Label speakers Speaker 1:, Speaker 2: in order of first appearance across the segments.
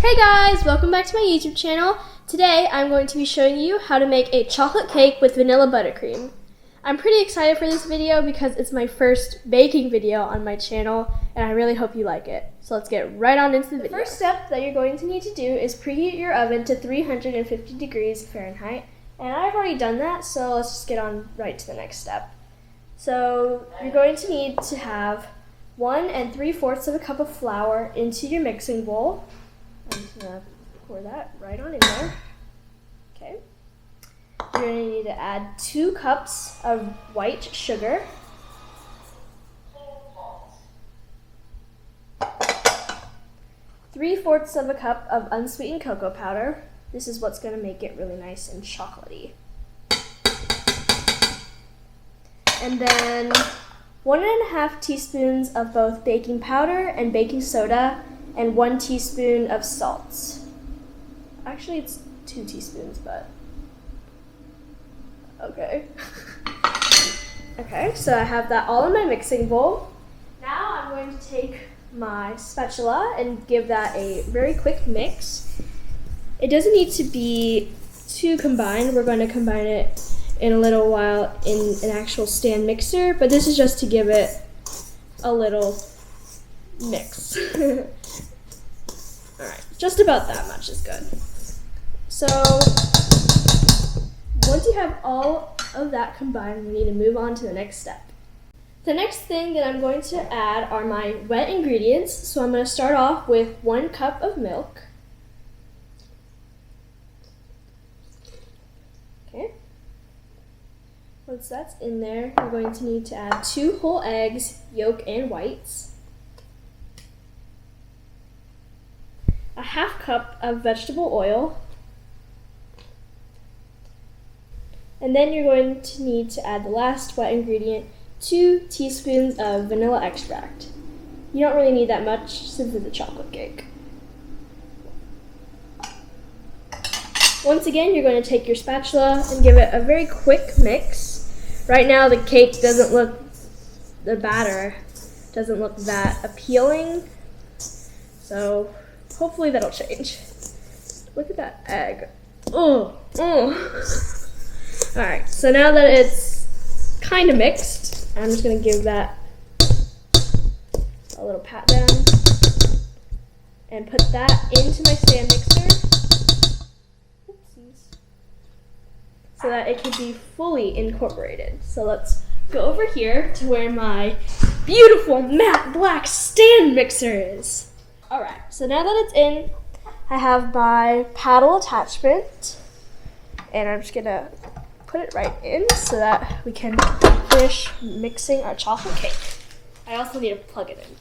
Speaker 1: Hey guys, welcome back to my YouTube channel. Today I'm going to be showing you how to make a chocolate cake with vanilla buttercream. I'm pretty excited for this video because it's my first baking video on my channel and I really hope you like it. So let's get right on into the video. The first step that you're going to need to do is preheat your oven to 350 degrees Fahrenheit. And I've already done that, so let's just get on right to the next step. So you're going to need to have 1 3/4 cup of flour into your mixing bowl. I'm just going to pour that right on in there. Okay. You're going to need to add 2 cups of white sugar. 3/4 cup of unsweetened cocoa powder. This is what's going to make it really nice and chocolatey. And then 1½ teaspoons of both baking powder and baking soda, and 1 teaspoon of salt. Actually, it's 2 teaspoons, but okay. Okay, so I have that all in my mixing bowl. Now I'm going to take my spatula and give that a very quick mix. It doesn't need to be too combined. We're going to combine it in a little while in an actual stand mixer, but this is just to give it a little mix. Alright, just about that much is good. So, once you have all of that combined, we need to move on to the next step. The next thing that I'm going to add are my wet ingredients. So I'm going to start off with 1 cup of milk. Okay. Once that's in there, we're going to need to add 2 whole eggs, yolk and whites. A 1/2 cup of vegetable oil. And then you're going to need to add the last wet ingredient, 2 teaspoons of vanilla extract. You don't really need that much since it's a chocolate cake. Once again, you're going to take your spatula and give it a very quick mix. Right now the batter doesn't look that appealing, so hopefully that'll change. Look at that egg. Oh. Alright, so now that it's kind of mixed, I'm just going to give that a little pat down and put that into my stand mixer. Oopsies. So that it can be fully incorporated. So let's go over here to where my beautiful matte black stand mixer is. Alright, so now that it's in, I have my paddle attachment, and I'm just going to put it right in so that we can finish mixing our chocolate cake. I also need to plug it in.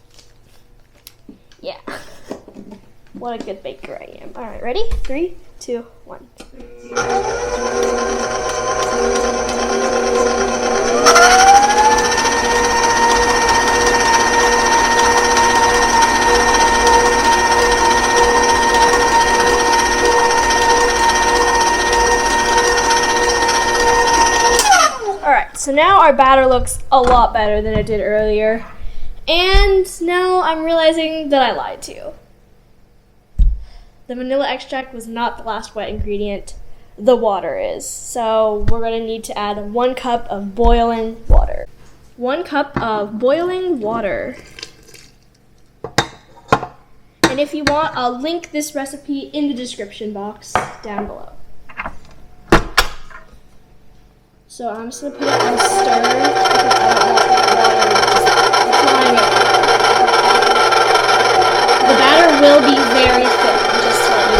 Speaker 1: Yeah. What a good baker I am. Alright, ready? 3, 2, 1. So now our batter looks a lot better than it did earlier. And now I'm realizing that I lied to you. The vanilla extract was not the last wet ingredient. The water is. So we're going to need to add 1 cup of boiling water. 1 cup of boiling water. And if you want, I'll link this recipe in the description box down below. So I'm just going to put it on starter because I don't want the water applying it. The batter will be very thick, just to let you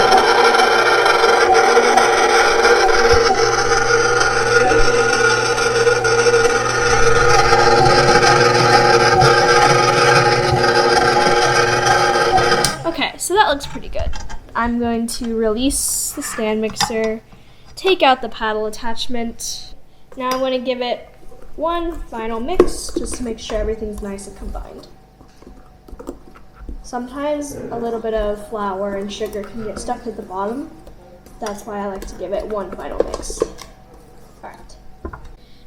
Speaker 1: know. Okay, so that looks pretty good. I'm going to release the stand mixer, take out the paddle attachment. Now I'm going to give it one final mix just to make sure everything's nice and combined. Sometimes a little bit of flour and sugar can get stuck at the bottom. That's why I like to give it one final mix. Alright.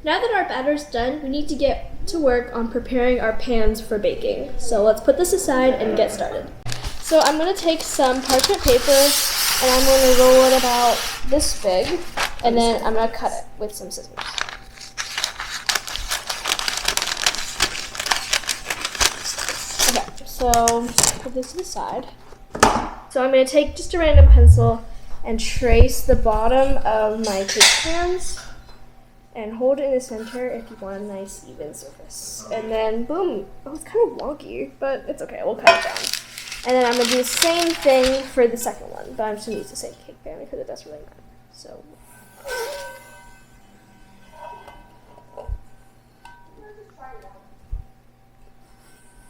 Speaker 1: Now that our batter's done, we need to get to work on preparing our pans for baking. So let's put this aside and get started. So I'm going to take some parchment paper and I'm going to roll it about this big, and then I'm going to cut it with some scissors. Okay, so put this to the side. So I'm going to take just a random pencil and trace the bottom of my cake pans and hold it in the center if you want a nice even surface. And then boom, oh, it's kind of wonky, but it's okay, we'll cut it down. And then I'm gonna do the same thing for the second one, but I'm just gonna use the same cake pan because it doesn't really matter. So.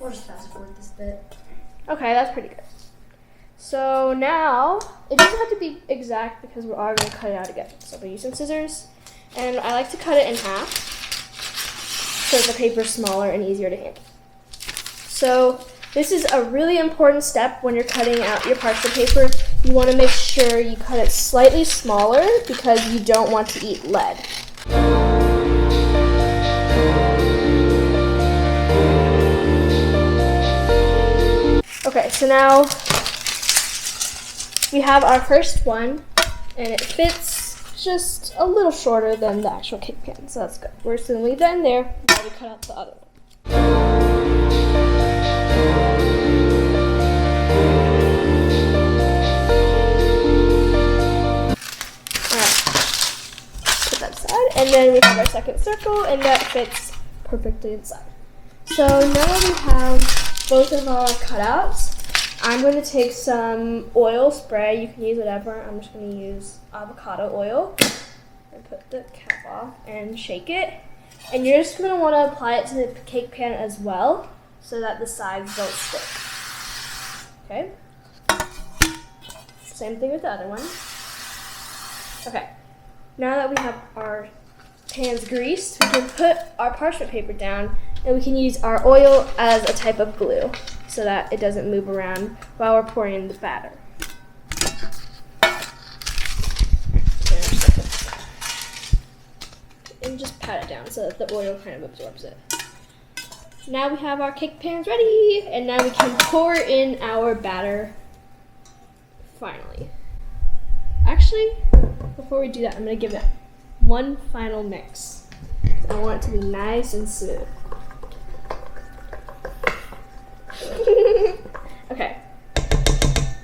Speaker 2: We'll just fast forward this bit.
Speaker 1: Okay, that's pretty good. So now, it doesn't have to be exact because we are gonna cut it out again. So I'm gonna use some scissors. And I like to cut it in half so the paper's smaller and easier to handle. So this is a really important step when you're cutting out your parchment paper. You want to make sure you cut it slightly smaller because you don't want to eat lead. Okay, so now we have our first one and it fits just a little shorter than the actual cake pan, so that's good. We're just gonna leave that in there while we cut out the other one. Alright, put that aside, and then we have our second circle, and that fits perfectly inside. So now that we have both of our cutouts, I'm going to take some oil spray. You can use whatever. I'm just going to use avocado oil and put the cap off and shake it. And you're just going to want to apply it to the cake pan as well so that the sides don't stick. Okay? Same thing with the other one. Okay. Now that we have our pans greased, we can put our parchment paper down and we can use our oil as a type of glue so that it doesn't move around while we're pouring in the batter. And just pat it down so that the oil kind of absorbs it. Now we have our cake pans ready, and now we can pour in our batter finally. Actually, before we do that, I'm going to give it one final mix. I want it to be nice and smooth. Okay,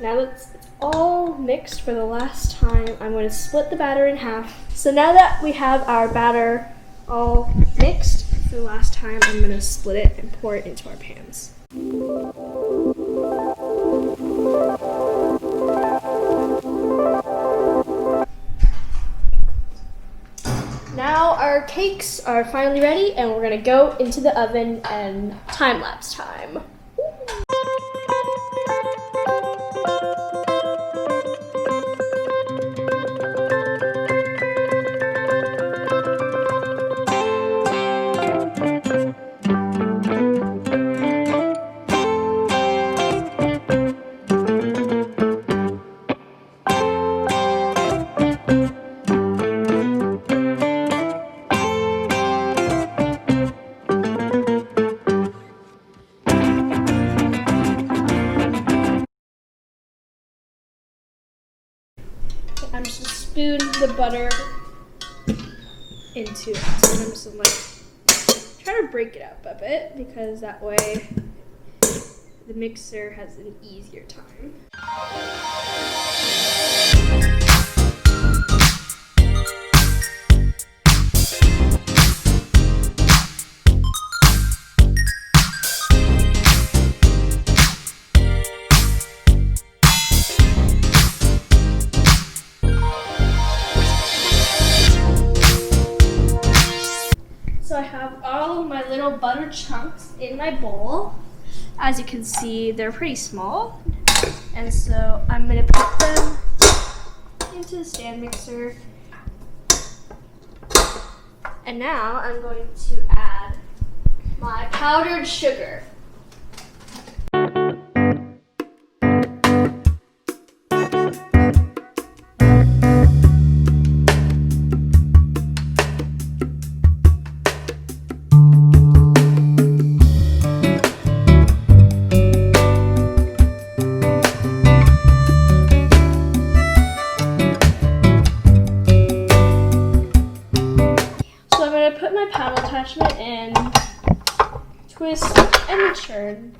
Speaker 1: now that it's all mixed for the last time, I'm going to split the batter in half. So now that we have our batter all mixed for the last time, I'm going to split it and pour it into our pans. Now our cakes are finally ready, and we're going to go into the oven and time-lapse time. I'm just gonna spoon the butter into it. So I'm just gonna try to break it up a bit because that way the mixer has an easier time. So I have all of my little butter chunks in my bowl. As you can see, they're pretty small. And so I'm gonna put them into the stand mixer. And now I'm going to add my powdered sugar. my paddle attachment and twist and churn.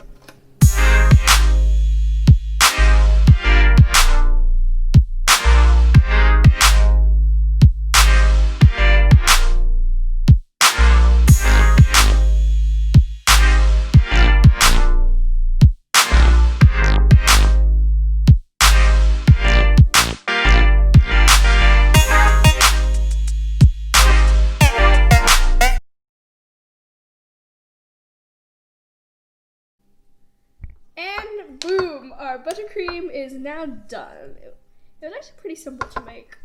Speaker 1: And boom, our buttercream is now done. It was actually pretty simple to make,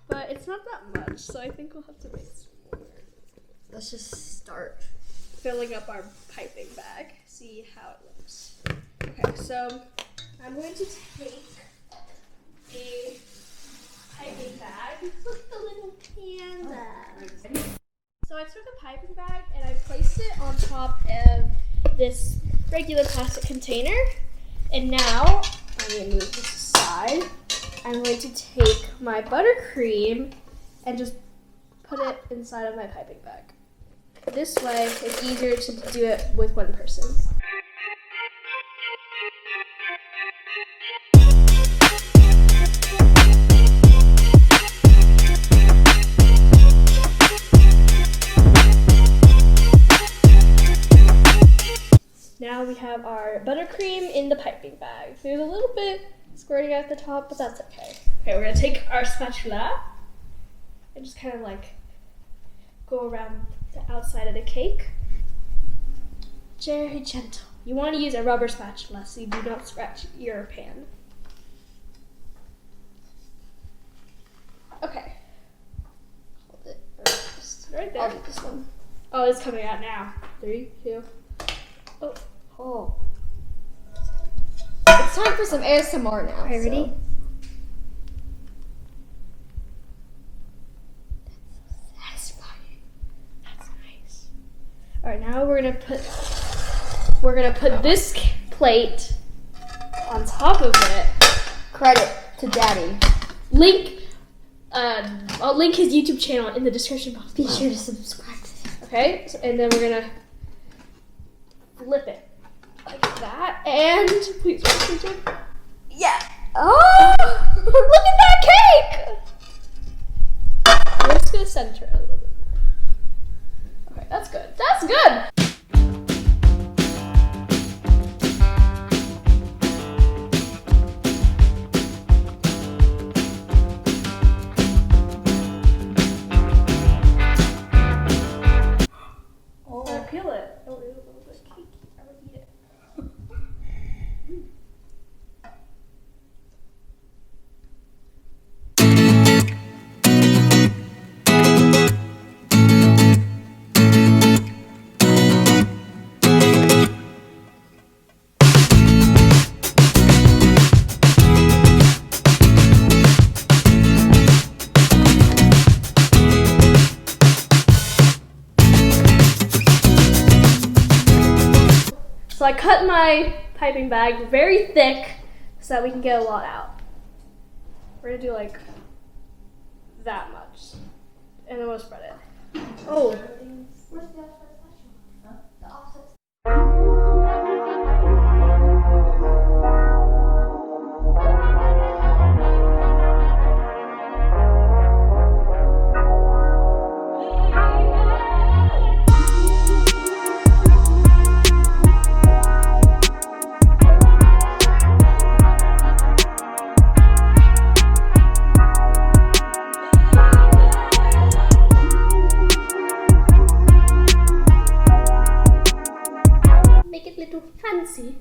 Speaker 1: but it's not that much, so I think we'll have to make some more.
Speaker 2: Let's just start
Speaker 1: Filling up our piping bag, see how it looks. Okay, so I'm going to take a piping bag. Look at the little panda. So I took a piping bag and I placed it on top of this regular plastic container, and now I'm going to move this aside. I'm going to take my buttercream and just put it inside of my piping bag. This way it's easier to do it with one person. Now we have our buttercream in the piping bag. There's a little bit squirting at the top, but that's okay. Okay, we're gonna take our spatula and just kind of like go around the outside of the cake. Very gentle. You want to use a rubber spatula so you do not scratch your pan. Okay. Hold it. Just right there.
Speaker 2: I'll do this one.
Speaker 1: Oh, it's coming out now. 3, 2. Oh.
Speaker 2: Oh. It's time for some ASMR now.
Speaker 1: Okay, ready?
Speaker 2: So.
Speaker 1: That's so satisfying. That's nice. All right, now we're gonna put this plate on top of it.
Speaker 2: Credit to Daddy.
Speaker 1: I'll link his YouTube channel in the description box.
Speaker 2: Be sure to subscribe to him.
Speaker 1: Okay, so, and then we're gonna flip it like that, and please.
Speaker 2: Yeah. Oh! Look at that cake!
Speaker 1: We're just gonna center it a little bit more. Okay, that's good. That's good. Oh, peel it. Oh, it's a little bit cakey. I would eat it. So I cut my piping bag very thick so that we can get a lot out. We're gonna do like that much, and then we'll spread it. Oh.
Speaker 2: Where's the offset special? The offset.
Speaker 1: Make it a little fancy.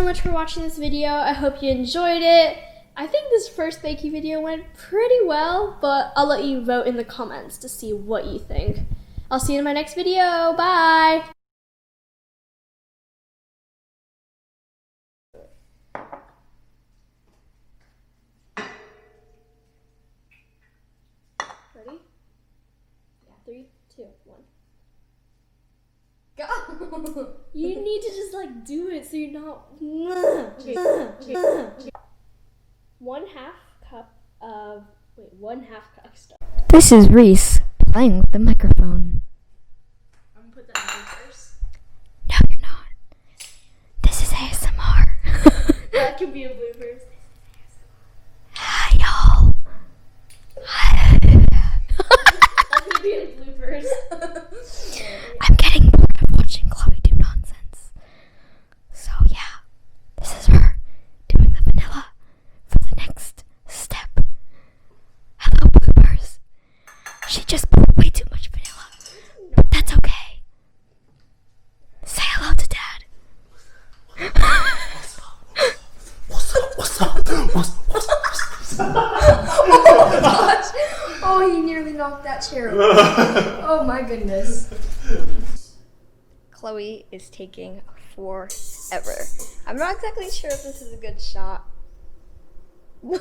Speaker 1: so much for watching this video. I hope you enjoyed it. I think this first baking video went pretty well, but I'll let you vote in the comments to see what you think. I'll see you in my next video. Bye! Ready? Yeah. 3, 2, 1.
Speaker 2: Go!
Speaker 1: You need to just like do it so you're not. Okay. 1/2 cup of. Wait, 1/2 cup stuff.
Speaker 2: This is Reese playing with the microphone.
Speaker 1: I'm gonna put that in first.
Speaker 2: No, you're not. This is ASMR.
Speaker 1: That could be a bloopers.
Speaker 2: Hi, y'all.
Speaker 1: That could be a bloopers.
Speaker 2: I'm getting bored of watching Chloe do nonsense. So, yeah, this is her doing the vanilla for the next step. Hello, bloopers. She just put way too much vanilla, but that's okay. Say hello to Dad.
Speaker 3: What's up?
Speaker 2: Oh my gosh! Oh, he nearly knocked that chair over. Oh my goodness. Chloe is taking forever. I'm not exactly sure if this is a good shot. But